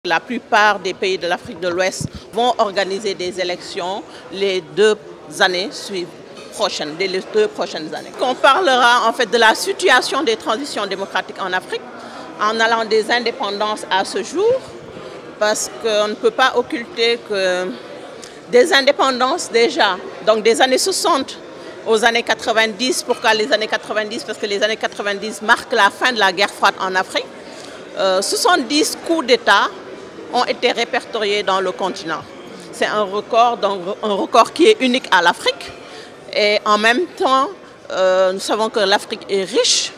La plupart des pays de l'Afrique de l'Ouest vont organiser des élections les 2 années prochaines, les 2 prochaines années. On parlera en fait de la situation des transitions démocratiques en Afrique en allant des indépendances à ce jour, parce qu'on ne peut pas occulter que des indépendances déjà, donc des années 60 aux années 90. Pourquoi les années 90? Parce que les années 90 marquent la fin de la guerre froide en Afrique. 70 coups d'État ont été répertoriés dans le continent. C'est un record qui est unique à l'Afrique. Et en même temps, nous savons que l'Afrique est riche.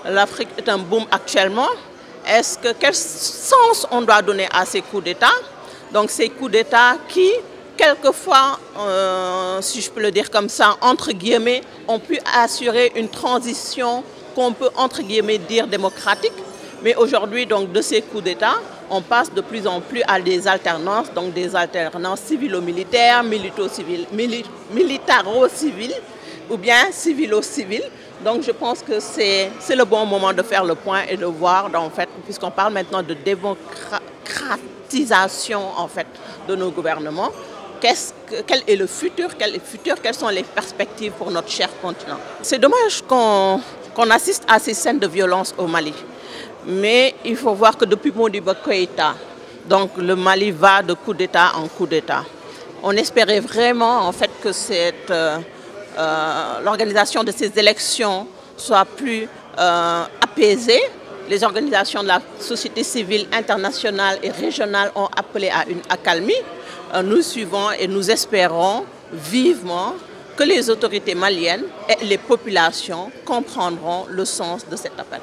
L'Afrique est un boom actuellement. Quel sens on doit donner à ces coups d'État? Donc ces coups d'État qui, quelquefois, si je peux le dire comme ça, entre guillemets, ont pu assurer une transition qu'on peut, entre guillemets, dire démocratique. Mais aujourd'hui, donc, de ces coups d'État, on passe de plus en plus à des alternances, donc des alternances civilo-militaires, militaro-civiles ou bien civilo-civiles. Donc je pense que c'est le bon moment de faire le point et de voir, en fait, puisqu'on parle maintenant de démocratisation en fait, de nos gouvernements, quel est le futur, quelles sont les perspectives pour notre cher continent. C'est dommage qu'on assiste à ces scènes de violence au Mali. Mais il faut voir que depuis Modibo Keïta, donc le Mali va de coup d'État en coup d'État. On espérait vraiment en fait que l'organisation de ces élections soit plus apaisée. Les organisations de la société civile internationale et régionale ont appelé à une accalmie. Nous suivons et nous espérons vivement que les autorités maliennes et les populations comprendront le sens de cet appel.